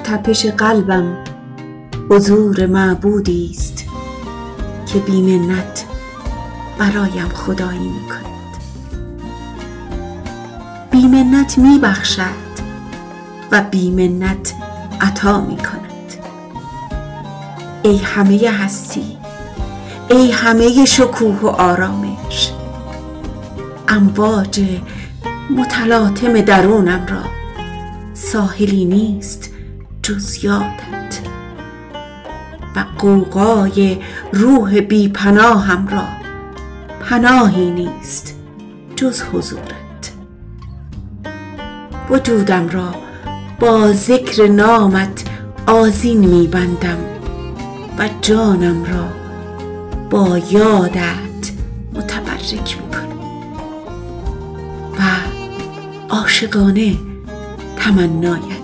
تپش قلبم حضور معبودی است که بی منت برایم خدایی می کند. بی منت می بخشد و بی منت عطا می کند. ای همه هستی، ای همه شکوه و آرامش، امواج متلاطم درونم را ساحلی نیست جز یادت و غوغای روح بی پناهم را پناهی نیست جز حضورت. وجودم را با ذکر نامت آذین می بندم و جانم را با یادت متبرک می کنم و عاشقانه تمنایت